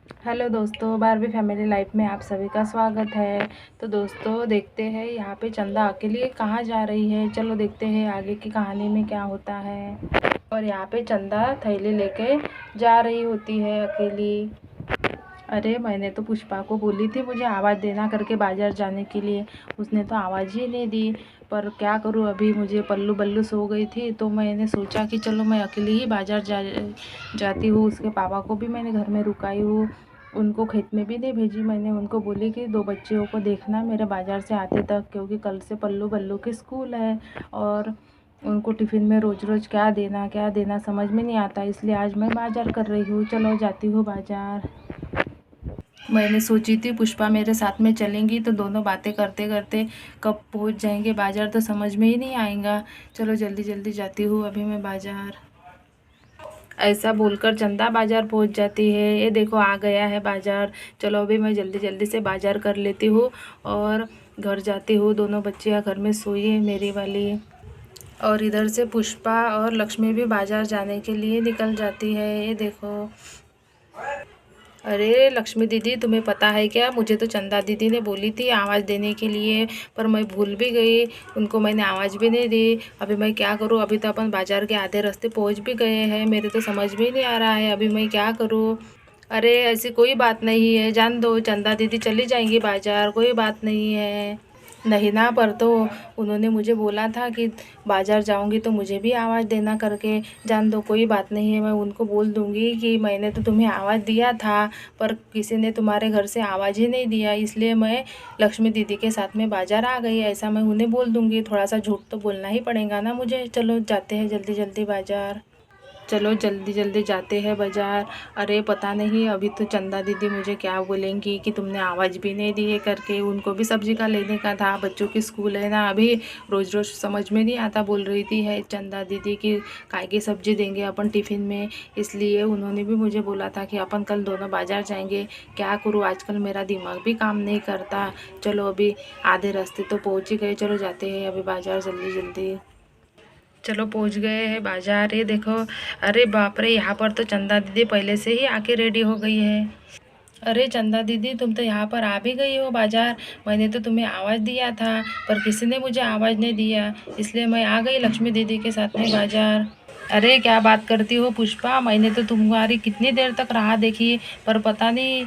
Hello दोस्तों, Barbie family life में आप सभी का स्वागत है। तो दोस्तों देखते हैं यहाँ पे चंदा अकेली कहाँ जा रही है। चलो देखते हैं आगे की कहानी में क्या होता है। और यहाँ पे चंदा थैली लेके जा रही होती है अकेली। अरे मैंने तो पुष्पा को बोली थी मुझे आवाज़ देना करके बाज़ार जाने के लिए, उसने तो आवाज़ ही नहीं दी। पर क्या करूँ, अभी मुझे पल्लू बल्लू सो गई थी तो मैंने सोचा कि चलो मैं अकेली ही बाज़ार जाती हूँ। उसके पापा को भी मैंने घर में रुकाई हूँ, उनको खेत में भी नहीं भेजी। मैंने उनको बोली कि 2 बच्चियों को देखना मेरे बाज़ार से आते तक, क्योंकि कल से पल्लू बल्लू के स्कूल है और उनको टिफ़िन में रोज़ रोज़ क्या देना समझ में नहीं आता। इसलिए आज मैं बाज़ार कर रही हूँ। चलो जाती हूँ बाज़ार। मैंने सोची थी पुष्पा मेरे साथ में चलेंगी तो दोनों बातें करते करते कब पहुंच जाएंगे बाज़ार तो समझ में ही नहीं आएगा। चलो जल्दी जल्दी जाती हूँ अभी मैं बाज़ार। ऐसा बोलकर चंदा बाज़ार पहुंच जाती है। ये देखो आ गया है बाज़ार। चलो अभी मैं जल्दी जल्दी से बाज़ार कर लेती हूँ और घर जाती हूँ। दोनों बच्चियाँ घर में सोई है मेरी वाली। और इधर से पुष्पा और लक्ष्मी भी बाज़ार जाने के लिए निकल जाती है। ये देखो। अरे लक्ष्मी दीदी, तुम्हें पता है क्या, मुझे तो चंदा दीदी ने बोली थी आवाज़ देने के लिए, पर मैं भूल भी गई। उनको मैंने आवाज़ भी नहीं दी। अभी मैं क्या करूँ, अभी तो अपन बाज़ार के आधे रास्ते पहुँच भी गए हैं। मेरे तो समझ में ही नहीं आ रहा है अभी मैं क्या करूँ। अरे ऐसी कोई बात नहीं है, जान दो, चंदा दीदी चली जाएंगी बाज़ार, कोई बात नहीं है। नहीं ना, पर तो उन्होंने मुझे बोला था कि बाज़ार जाऊंगी तो मुझे भी आवाज़ देना करके। जान दो, कोई बात नहीं है, मैं उनको बोल दूंगी कि मैंने तो तुम्हें आवाज़ दिया था पर किसी ने तुम्हारे घर से आवाज़ ही नहीं दिया, इसलिए मैं लक्ष्मी दीदी के साथ में बाज़ार आ गई। ऐसा मैं उन्हें बोल दूंगी। थोड़ा सा झूठ तो बोलना ही पड़ेगा ना मुझे। चलो जाते हैं जल्दी जल्दी बाज़ार। चलो जल्दी जल्दी जाते हैं बाज़ार। अरे पता नहीं अभी तो चंदा दीदी मुझे क्या बोलेंगी कि तुमने आवाज़ भी नहीं दी है करके। उनको भी सब्जी का लेने का था, बच्चों की स्कूल है ना अभी। रोज़ रोज़ समझ में नहीं आता, बोल रही थी है चंदा दीदी कि काय की सब्जी देंगे अपन टिफ़िन में। इसलिए उन्होंने भी मुझे बोला था कि अपन कल दोनों बाज़ार जाएंगे। क्या करूँ, आजकल मेरा दिमाग भी काम नहीं करता। चलो अभी आधे रास्ते तो पहुँच ही गए, चलो जाते हैं अभी बाज़ार जल्दी जल्दी। चलो पहुंच गए हैं बाज़ार। ये देखो। अरे बाप रे, यहाँ पर तो चंदा दीदी पहले से ही आके रेडी हो गई है। अरे चंदा दीदी, तुम तो यहाँ पर आ भी गई हो बाज़ार। मैंने तो तुम्हें आवाज़ दिया था पर किसी ने मुझे आवाज़ नहीं दिया, इसलिए मैं आ गई लक्ष्मी दीदी के साथ में बाज़ार। अरे क्या बात करती हो पुष्पा, मैंने तो तुम्हारी कितनी देर तक राह देखी पर पता नहीं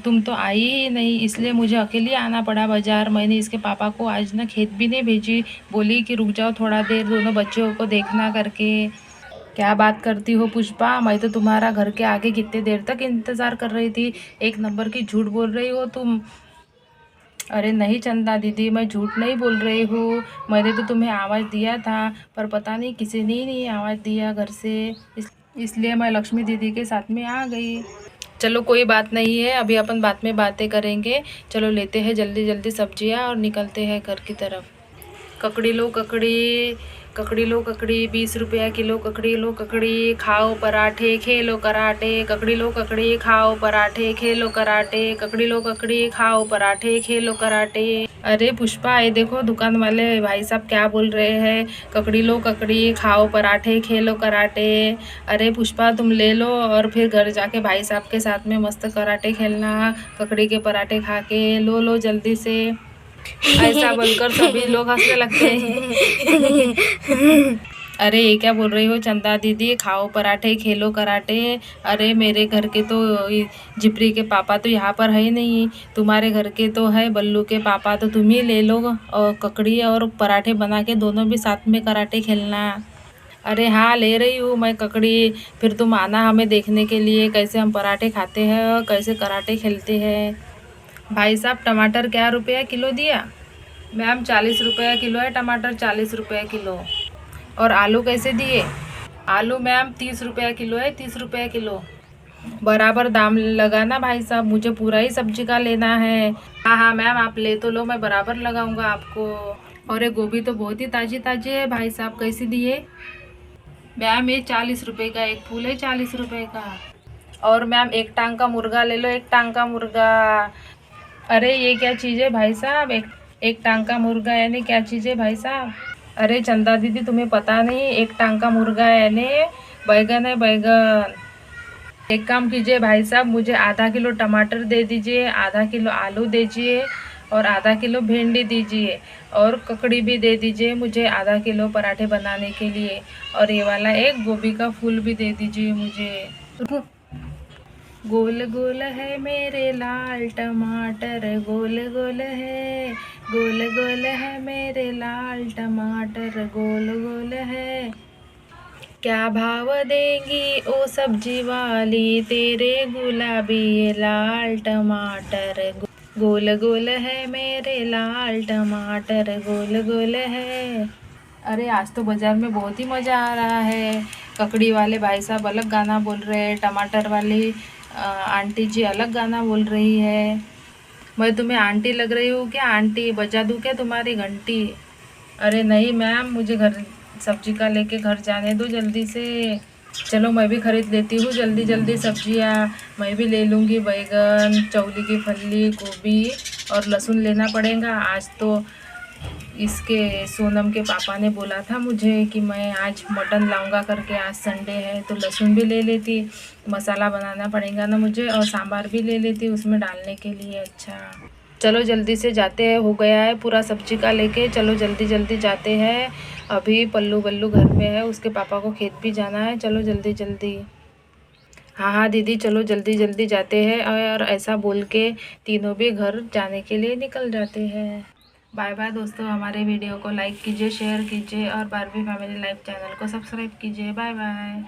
तुम तो आई ही नहीं, इसलिए मुझे अकेले आना पड़ा बाज़ार। मैंने इसके पापा को आज ना खेत भी नहीं भेजी, बोली कि रुक जाओ थोड़ा देर, दोनों बच्चों को देखना करके। क्या बात करती हो पुष्पा, मैं तो तुम्हारा घर के आगे कितने देर तक इंतज़ार कर रही थी। एक नंबर की झूठ बोल रही हो तुम। अरे नहीं चंदा दीदी, मैं झूठ नहीं बोल रही हूँ। मैंने तो तुम्हें आवाज़ दिया था पर पता नहीं किसी ने ही नहीं आवाज़ दिया घर से। इसलिए मैं लक्ष्मी दीदी के साथ में आ गई। चलो कोई बात नहीं है, अभी अपन बाद में बातें करेंगे। चलो लेते हैं जल्दी जल्दी सब्जियां और निकलते हैं घर की तरफ। ककड़ी लो ककड़ी, ककड़ी लो ककड़ी, 20 रुपया किलो ककड़ी लो ककड़ी, खाओ पराठे खेलो कराटे। ककड़ी लो ककड़ी, खाओ पराठे खेलो कराटे। ककड़ी लो ककड़ी, खाओ पराठे खेलो कराटे। अरे पुष्पा, ये देखो दुकान वाले भाई साहब क्या बोल रहे हैं, ककड़ी लो ककड़ी, खाओ पराठे खेलो कराटे। अरे पुष्पा, तुम ले लो और फिर घर जाके भाई साहब के साथ में मस्त कराटे खेलना, ककड़ी के पराठे खा के। लो जल्दी से। ऐसा बोलकर सभी लोग हंसने लगते हैं। अरे ये क्या बोल रही हो चंदा दीदी, खाओ पराठे खेलो कराटे। अरे मेरे घर के तो जिपरी के पापा तो यहाँ पर है ही नहीं, तुम्हारे घर के तो है बल्लू के पापा, तो तुम ही ले लो और ककड़ी और पराठे बना के दोनों भी साथ में कराटे खेलना। अरे हाँ ले रही हूँ मैं ककड़ी, फिर तुम आना हमें देखने के लिए कैसे हम पराठे खाते हैं और कैसे कराटे खेलते हैं। भाई साहब टमाटर क्या रुपया किलो दिया? मैम 40 रुपया किलो है टमाटर, 40 रुपया किलो। और आलू कैसे दिए? आलू मैम 30 रुपया किलो है, 30 रुपया किलो। बराबर दाम लगाना भाई साहब, मुझे पूरा ही सब्जी का लेना है। हाँ हाँ मैम, आप ले तो लो, मैं बराबर लगाऊंगा आपको। और ये गोभी तो बहुत ही ताजी ताजी है भाई साहब, कैसे दिए? मैम ये 40 रुपये का एक फूल है, 40 रुपये का। और मैम एक टांग का मुर्गा ले लो, एक टांग का मुर्गा। अरे ये क्या चीज़ है भाई साहब, एक टांग का मुर्गा यानी क्या चीज़ है भाई साहब? अरे चंदा दीदी, तुम्हें पता नहीं, एक टांग का मुर्गा यानी बैगन है, बैगन। एक काम कीजिए भाई साहब, मुझे आधा किलो टमाटर दे दीजिए, आधा किलो आलू दीजिए और आधा किलो भिंडी दीजिए और ककड़ी भी दे दीजिए मुझे आधा किलो पराठे बनाने के लिए। और ये वाला एक गोभी का फूल भी दे दीजिए मुझे। गोल गोल है मेरे लाल टमाटर, गोल गोल है, गोल गोल है मेरे लाल टमाटर, गोल गोल है। क्या भाव देंगी ओ सब्जी वाली तेरे गुलाबी लाल टमाटर, गोल गोल है मेरे लाल टमाटर, गोल गोल है। अरे आज तो बाज़ार में बहुत ही मज़ा आ रहा है। ककड़ी वाले भाई साहब अलग गाना बोल रहे हैं, टमाटर वाली आंटी जी अलग गाना बोल रही है। मैं तुम्हें आंटी लग रही हूँ क्या? आंटी बजा दूँ क्या तुम्हारी घंटी? अरे नहीं मैम, मुझे घर सब्जी का लेके घर जाने दो जल्दी से। चलो मैं भी खरीद लेती हूँ जल्दी जल्दी सब्जियाँ। मैं भी ले लूँगी बैगन, चौली की फली, गोभी और लहसुन लेना पड़ेगा। आज तो इसके सोनम के पापा ने बोला था मुझे कि मैं आज मटन लाऊंगा करके, आज संडे है तो लहसुन भी ले लेती। मसाला बनाना पड़ेगा ना मुझे, और सांभर भी ले लेती उसमें डालने के लिए। अच्छा चलो जल्दी से जाते हैं, हो गया है पूरा सब्जी का लेके। चलो जल्दी जल्दी जाते हैं। अभी पल्लू बल्लू घर पे है, उसके पापा को खेत भी जाना है। चलो जल्दी जल्दी। हाँ हाँ दीदी चलो जल्दी जल्दी जाते हैं। और ऐसा बोल के तीनों भी घर जाने के लिए निकल जाते हैं। बाय बाय दोस्तों, हमारे वीडियो को लाइक कीजिए, शेयर कीजिए और बारबी फैमिली लाइफ चैनल को सब्सक्राइब कीजिए। Bye bye.